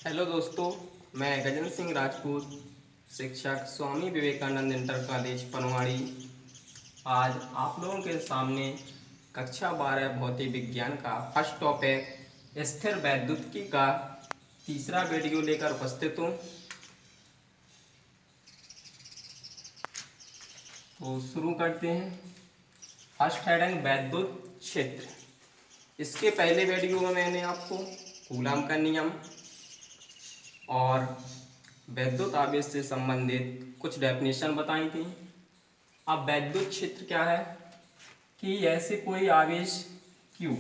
Hello दोस्तों, मैं गजेंद्र सिंह राजपूत, शिक्षक स्वामी विवेकानंद इंटर कॉलेज पनवाड़ी। आज आप लोगों के सामने कक्षा 12 भौतिक विज्ञान का फर्स्ट टॉपिक स्थिर वैद्युतिकी का तीसरा वीडियो लेकर उपस्थित हूँ। तो शुरू करते हैं। फर्स्ट हेडिंग वैद्युत क्षेत्र। इसके पहले वीडियो में मैंने आपको कूलाम का नियम और वैद्युत आवेश से संबंधित कुछ डेफिनेशन बताई थी। अब वैद्युत क्षेत्र क्या है कि ऐसे कोई आवेश Q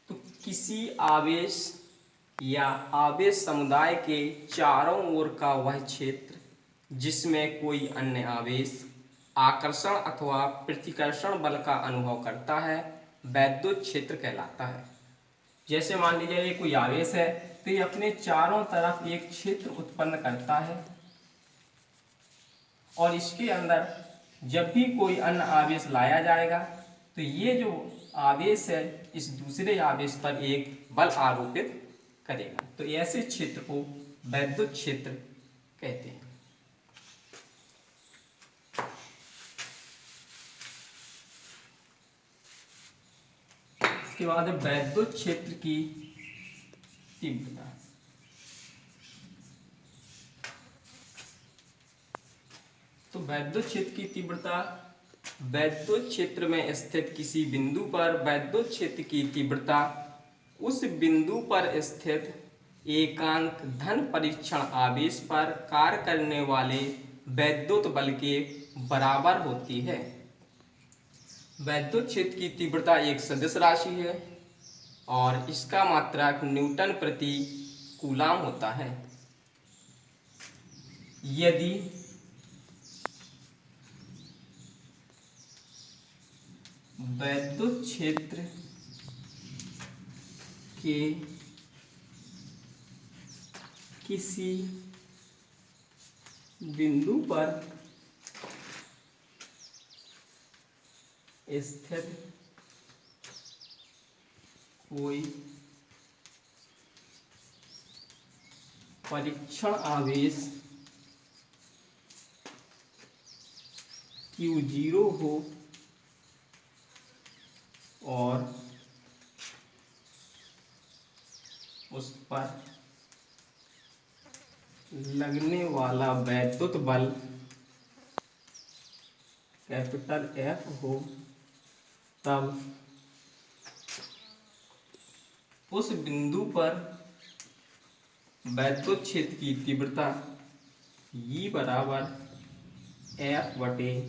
तो किसी आवेश या आवेश समुदाय के चारों ओर का वह क्षेत्र जिसमें कोई अन्य आवेश आकर्षण अथवा प्रतिकर्षण बल का अनुभव करता है, वैद्युत क्षेत्र कहलाता है। जैसे मान लीजिए ये कोई आवेश है तो ये अपने चारों तरफ एक क्षेत्र उत्पन्न करता है और इसके अंदर जब भी कोई अन्य आवेश लाया जाएगा तो ये जो आवेश है इस दूसरे आवेश पर एक बल आरोपित करेगा। तो ऐसे क्षेत्र को वैद्युत क्षेत्र कहते हैं। इसके बाद वैद्युत क्षेत्र की तीव्रता। तो वैद्युत क्षेत्र की तीव्रता वैद्युत क्षेत्र में स्थित किसी बिंदु पर वैद्युत क्षेत्र की तीव्रता उस बिंदु पर स्थित एकांक धन परीक्षण आवेश पर कार्य करने वाले वैद्युत बल के बराबर होती है। वैद्युत क्षेत्र की तीव्रता एक सदिश राशि है और इसका मात्रक न्यूटन प्रति कूलाम होता है। यदि वैद्युत क्षेत्र के किसी बिंदु पर स्थित कोई परीक्षण आवेश Q0 हो और उस पर लगने वाला वैद्युत बल कैपिटल F हो, तब उस बिंदु पर वैद्युत क्षेत्र की तीव्रता E बराबर F/Q0।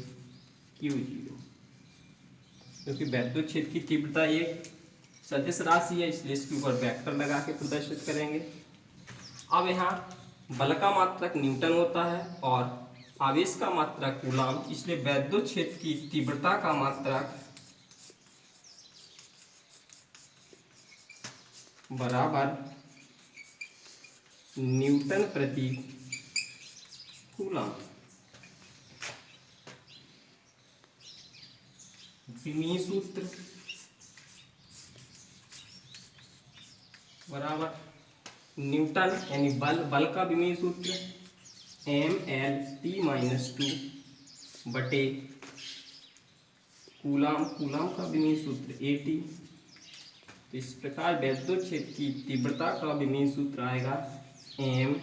क्योंकि वैद्युत क्षेत्र की तीव्रता एक सदिश राशि है इसलिए इसके ऊपर वेक्टर लगा के प्रदर्शित करेंगे। अब यहाँ बल का मात्रक न्यूटन होता है और आवेश का मात्रक कूलाम, इसलिए वैद्युत क्षेत्र की तीव्रता का मात्रक बराबर न्यूटन प्रति कूलाम। विमीय सूत्र बराबर न्यूटन यानी बल का विमीय सूत्र mL/T-2 बटे कूलाम का विमीय सूत्र AT। तो इस प्रकार वैद्युत क्षेत्र की तीव्रता का विमीय सूत्र आएगा mL/T-3A-1।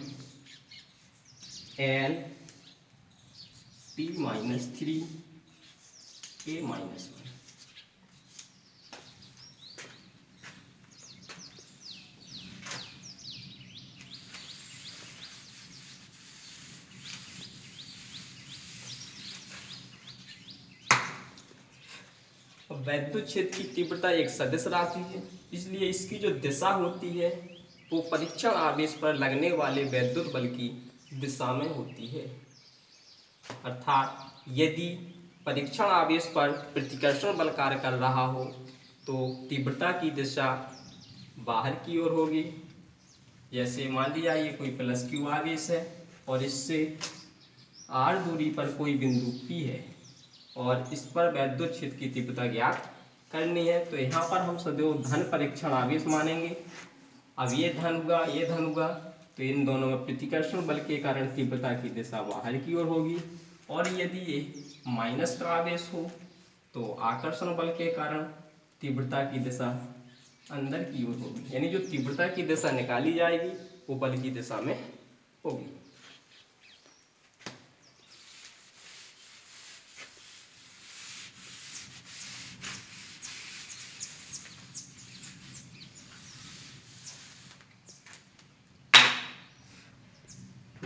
वैद्युत क्षेत्र की तीव्रता एक सदिश राशि है, इसलिए इसकी जो दिशा होती है वो परीक्षण आवेश पर लगने वाले वैद्युत बल की दिशा में होती है। अर्थात यदि परीक्षण आवेश पर प्रतिकर्षण बल कार्य कर रहा हो तो तीव्रता की दिशा बाहर की ओर होगी। जैसे मान लिया ये कोई +Q आवेश है और इससे r दूरी पर कोई बिंदु P है और इस पर वैद्युत क्षेत्र की तीव्रता ज्ञात करनी है, तो यहाँ पर हम सदैव धन परीक्षण आवेश मानेंगे अब ये धन हुआ, ये धन हुआ, तो इन दोनों में प्रतिकर्षण बल के कारण तीव्रता की दिशा बाहर की ओर होगी। और यदि ये माइनस का आवेश हो तो आकर्षण बल के कारण तीव्रता की दिशा अंदर की ओर होगी, यानी जो तीव्रता की दिशा निकाली जाएगी वो बल की दिशा में होगी।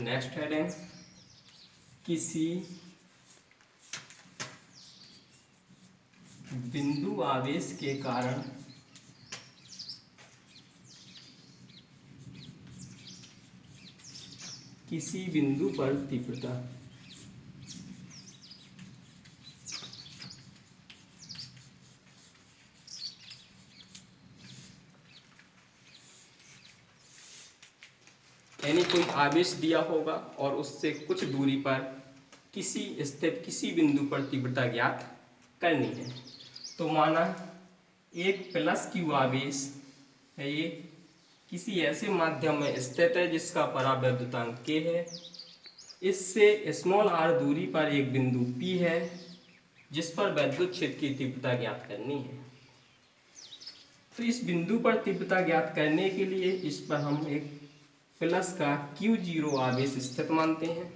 नेक्स्ट हेडिंग, किसी बिंदु आवेश के कारण किसी बिंदु पर तीव्रता यानी कोई आवेश दिया होगा और उससे कुछ दूरी पर किसी स्थित किसी बिंदु पर तीव्रता ज्ञात करनी है। तो माना एक प्लस क्यू आवेश है, ये किसी ऐसे माध्यम में स्थित है जिसका परावैद्युतांक k है। इससे स्मॉल r दूरी पर एक बिंदु P है जिस पर वैद्युत क्षेत्र की तीव्रता ज्ञात करनी है। तो इस बिंदु पर तीव्रता ज्ञात करने के लिए इस पर हम एक प्लस का Q0 आवेश स्थित मानते हैं।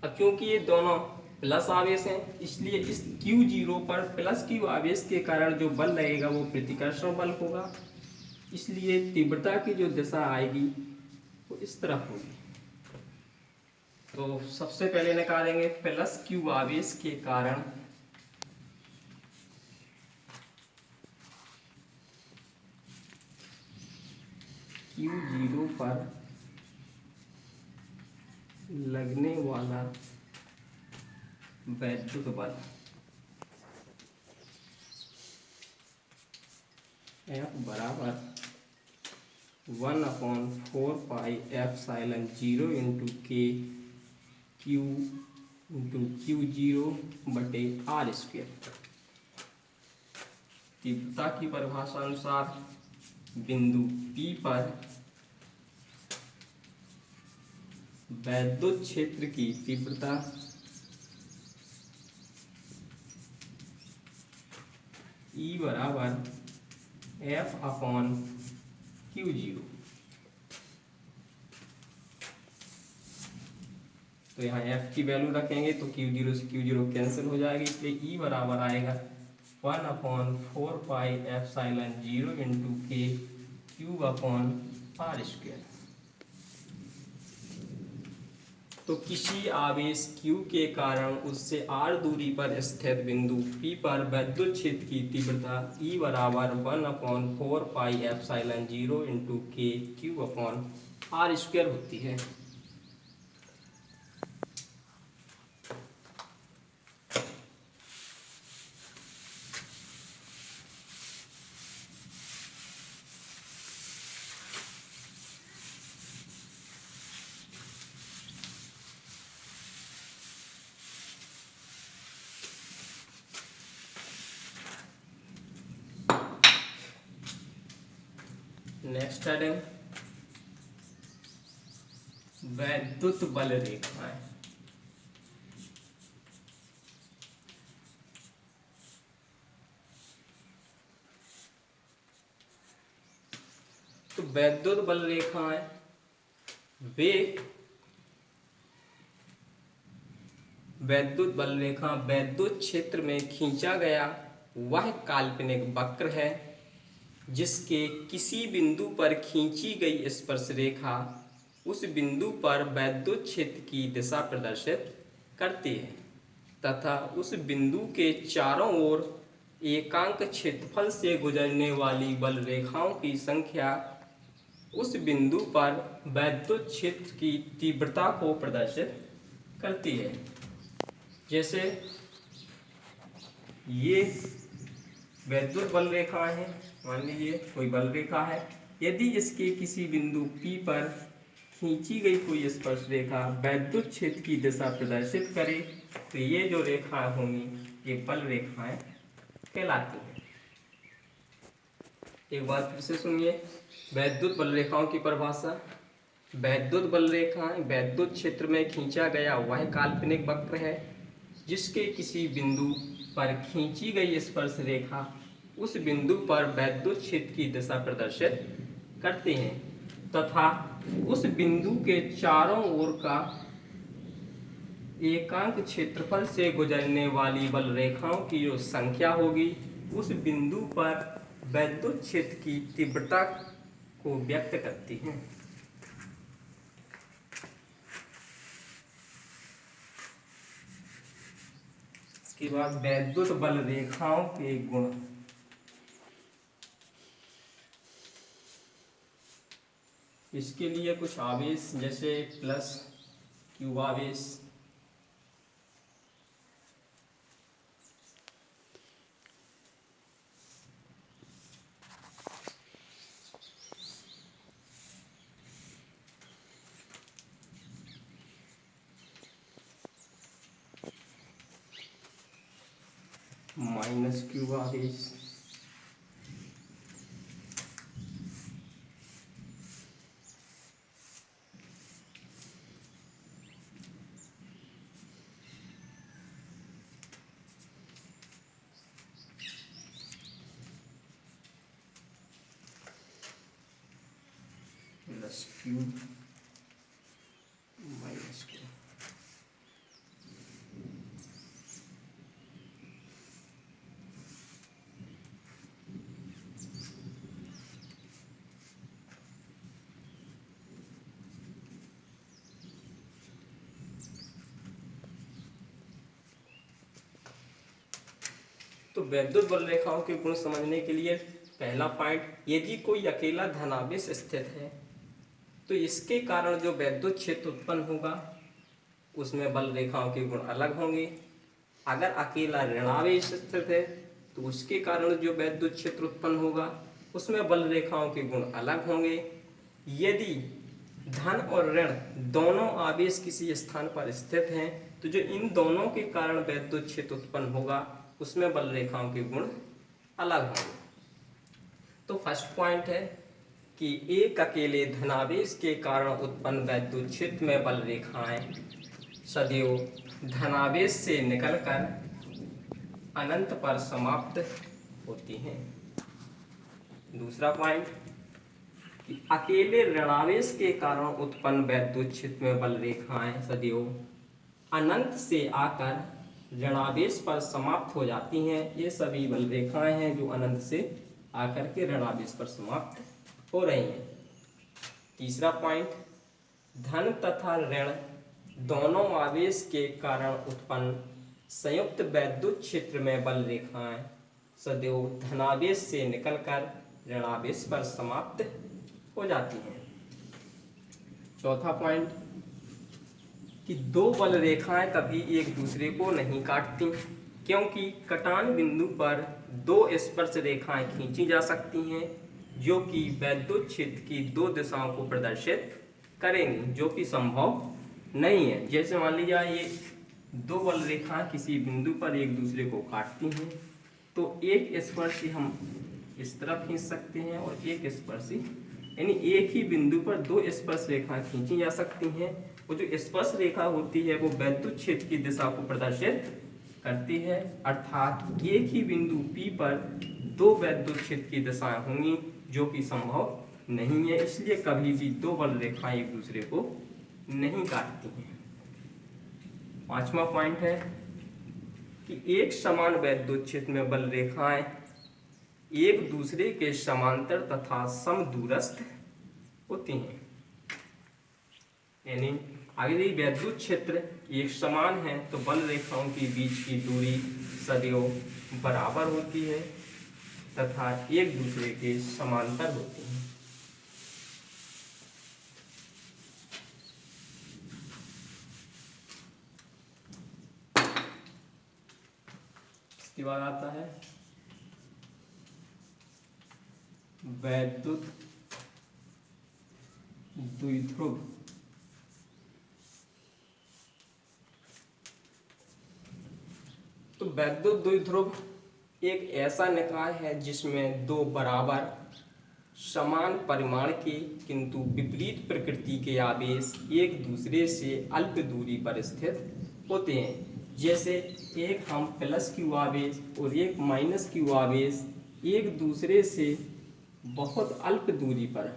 अब क्योंकि ये दोनों प्लस आवेश हैं, इसलिए इस Q0 पर प्लस Q आवेश के कारण जो बल लगेगा वो प्रतिकर्षण बल होगा। इसलिए तीव्रता की जो दिशा आएगी वो इस तरफ होगी। तो सबसे पहले निकालेंगे प्लस Q आवेश के कारण Q0 पर लगने वाला वैद्युत बल F बराबर 1/4 पाई एप्सिलॉन 0 इंटू के क्यू इंटू Q0 बटे आर स्क्वायर। तीव्रता की परिभाषा अनुसार बिंदु P पर वैद्युत क्षेत्र की तीव्रता E बराबर F/Q0। तो यहाँ F की वैल्यू रखेंगे तो Q0 से Q0 कैंसिल हो जाएगी, इसलिए E बराबर आएगा 1/4 पाई एप्सिलॉन 0 इंटू के क्यूब अपॉन आर स्क्वायर। तो किसी आवेश Q के कारण उससे r दूरी पर स्थित बिंदु P पर वैद्युत क्षेत्र की तीव्रता E बराबर 1/4 पाई एप्सिलॉन 0 इंटू के क्यूब अपॉन आर स्क्वायर होती है। नेक्स्ट हेडिंग, वैद्युत बल रेखाएं। तो वैद्युत बल रेखाएं वे वैद्युत बल रेखा वैद्युत क्षेत्र में खींचा गया वह काल्पनिक वक्र है जिसके किसी बिंदु पर खींची गई स्पर्श रेखा उस बिंदु पर वैद्युत क्षेत्र की दिशा प्रदर्शित करती है तथा उस बिंदु के चारों ओर एकांक क्षेत्रफल से गुजरने वाली बल रेखाओं की संख्या उस बिंदु पर वैद्युत क्षेत्र की तीव्रता को प्रदर्शित करती है। जैसे ये वैद्युत बल रेखा है, मान लीजिए कोई बल रेखा है, यदि इसके किसी बिंदु P पर खींची गई कोई स्पर्श रेखा वैद्युत क्षेत्र की दिशा प्रदर्शित करे तो ये जो रेखाएं होंगी ये बल रेखाएं कहलाती हैं। एक बार फिर से सुनिए वैद्युत बल रेखाओं की परिभाषा। वैद्युत बल रेखाएं वैद्युत क्षेत्र में खींचा गया वह काल्पनिक वक्र है जिसके किसी बिंदु पर खींची गई स्पर्श रेखा उस बिंदु पर वैद्युत क्षेत्र की दिशा प्रदर्शित करते हैं तथा उस बिंदु के चारों ओर का एकांक क्षेत्रफल से गुजरने वाली बल रेखाओं की जो संख्या होगी उस बिंदु पर वैद्युत क्षेत्र की तीव्रता को व्यक्त करती हैं। इसके बाद वैद्युत बल रेखाओं के गुण। इसके लिए कुछ आवेश जैसे प्लस क्यू आवेश, माइनस क्यू आवेश, प्लस क्यू माइनस क्यू। तो वैद्युत बल रेखाओं के गुण समझने के लिए पहला पॉइंट, यदि कोई अकेला धनावेश स्थित है तो इसके कारण जो वैद्युत क्षेत्र उत्पन्न होगा उसमें बल रेखाओं के गुण अलग होंगे। अगर अकेला ऋणावेश स्थित है तो उसके कारण जो वैद्युत क्षेत्र उत्पन्न होगा उसमें बल रेखाओं के गुण अलग होंगे। यदि धन और ऋण दोनों आवेश किसी स्थान पर स्थित हैं तो जो इन दोनों के कारण वैद्युत क्षेत्र उत्पन्न होगा उसमें बल रेखाओं के गुण अलग होंगे। तो फर्स्ट पॉइंट है कि एक अकेले धनावेश के कारण उत्पन्न वैद्युत क्षेत्र में बल रेखाएं सदैव धनावेश से निकलकर अनंत पर समाप्त होती हैं। दूसरा पॉइंट कि अकेले ऋणावेश के कारण उत्पन्न वैद्युत क्षेत्र में बल रेखाएं सदैव अनंत से आकर ऋणावेश पर समाप्त हो जाती हैं। ये सभी बल रेखाएं हैं जो अनंत से आकर के ऋणावेश पर समाप्त हो रही हैं। तीसरा पॉइंट, धन तथा ऋण दोनों आवेश के कारण उत्पन्न संयुक्त वैद्युत क्षेत्र में बल रेखाएं सदैव धनावेश से निकलकर ऋणावेश पर समाप्त हो जाती हैं। चौथा पॉइंट कि दो बल रेखाएं कभी एक दूसरे को नहीं काटती क्योंकि कटान बिंदु पर दो स्पर्श रेखाएं खींची जा सकती हैं जो कि वैद्युत क्षेत्र की दो दिशाओं को प्रदर्शित करेंगी, जो कि संभव नहीं है। जैसे मान लीजिए ये दो बल रेखाएं किसी बिंदु पर एक दूसरे को काटती हैं तो एक स्पर्शी हम इस तरफ खींच सकते हैं और एक स्पर्शी, यानी एक ही बिंदु पर दो स्पर्श रेखाएं खींची जा सकती हैं। वो जो स्पर्श रेखा होती है वो वैद्युत क्षेत्र की दिशा को प्रदर्शित करती है, अर्थात एक ही बिंदु P पर दो वैद्युत क्षेत्र की दिशाएं होंगी जो कि संभव नहीं है। इसलिए कभी भी दो बल रेखाएं एक दूसरे को नहीं काटती हैं। पांचवा पॉइंट है कि एक समान वैद्युत क्षेत्र में बल रेखाएं एक दूसरे के समांतर तथा समदूरस्थ होती हैं। यानी अगर ये वैद्युत क्षेत्र एक समान है तो बल रेखाओं के बीच की दूरी सदैव बराबर होती है तथा एक दूसरे के समांतर होती हैं। इसके बाद आता है वैद्युत द्विध्रुव। तो वैद्युत द्विध्रुव एक ऐसा निकाय है जिसमें दो बराबर समान परिमाण के किंतु विपरीत प्रकृति के आवेश एक दूसरे से अल्प दूरी पर स्थित होते हैं। जैसे एक हम प्लस क्यू आवेश और एक माइनस क्यू आवेश एक दूसरे से बहुत अल्प दूरी पर,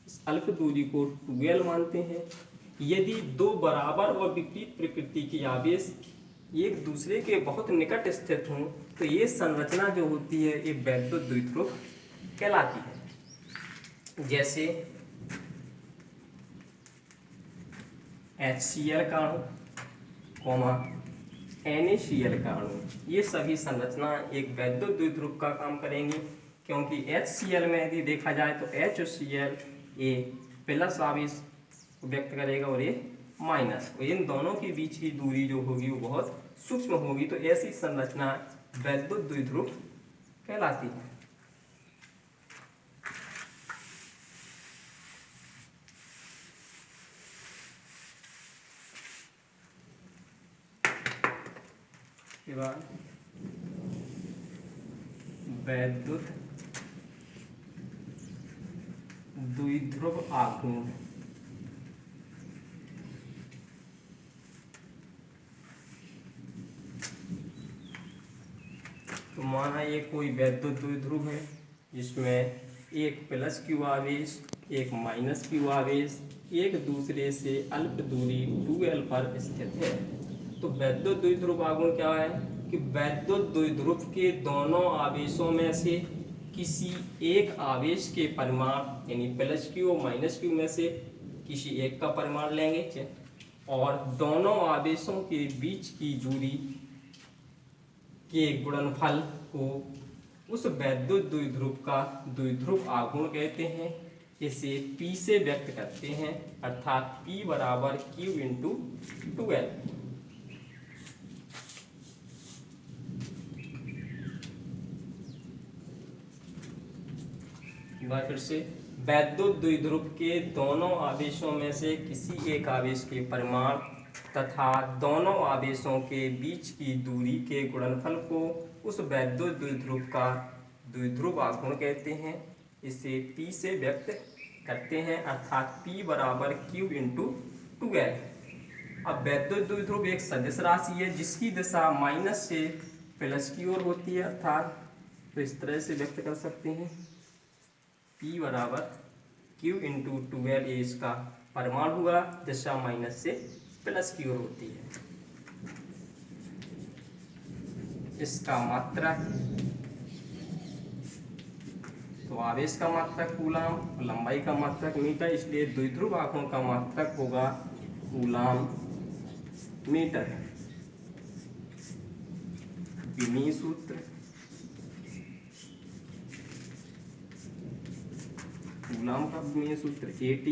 इस अल्प दूरी को 2L मानते हैं। यदि दो बराबर और विपरीत प्रकृति के आवेश एक दूसरे के बहुत निकट स्थित हों तो ये संरचना जो होती है ये वैद्युत द्विध्रुव कहलाती है। जैसे HCl का अणु कॉमा NaCl का अणु, ये सभी संरचना एक वैद्युत द्विध्रुव का काम करेंगी, क्योंकि HCl में यदि देखा जाए तो H और Cl ये प्लस आवेश व्यक्त करेगा और ये माइनस, और इन दोनों के बीच की दूरी जो होगी वो बहुत सूक्ष्म होगी, तो ऐसी संरचना वैद्युत द्विध्रुव कहलाती है। के बाद वैद्युत द्विध्रुव आघूर्ण, तो माना ये कोई वैद्युत द्विध्रुव है जिसमें एक प्लस क्यू आवेश एक माइनस क्यू आवेश एक दूसरे से अल्प दूरी 2L पर स्थित है। तो वैद्युत द्विध्रुव आघूर्ण क्या है कि वैद्युत द्विध्रुव के दोनों आवेशों में से किसी एक आवेश के परिमाण यानी प्लस क्यू और माइनस क्यू में से किसी एक का परिमाण लेंगे और दोनों आवेशों के बीच की दूरी के गुणनफल को उस वैद्युत द्विध्रुव का द्विध्रुव आघूर्ण कहते हैं। इसे P से व्यक्त करते हैं, अर्थात P बराबर Q इंटू 2L। फिर से वैद्युत द्विध्रुव के दोनों आवेशों में से किसी एक आवेश के परिमाण तथा दोनों आवेशों के बीच की दूरी के गुणनफल को उस वैद्युत द्विध्रुव का द्विध्रुव आघूर्ण कहते हैं। इसे P से व्यक्त करते हैं, अर्थात P बराबर Q इंटू 2L। अब वैद्युत द्विध्रुव एक सदिश राशि है जिसकी दिशा माइनस से प्लस की ओर होती है, अर्थात तो इस तरह से व्यक्त कर सकते हैं P बराबर Q इंटू 2L, ये इसका परिमाण हुआ, दिशा माइनस से प्लस की ओर होती है। इसका मात्रक, तो आवेश का मात्रक कूलाम, लंबाई का मात्रक मीटर, इसलिए द्विध्रुव आघूर्ण का मात्रक होगा कूलाम मीटर। विमीय सूत्र, कूलाम का विमीय सूत्र AT,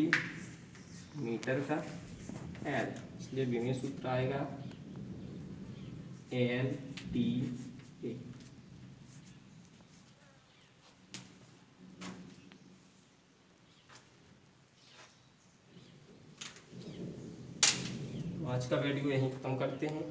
मीटर का L, इसलिए विमीय सूत्र आएगा LTA। आज का वीडियो यहीं खत्म करते हैं।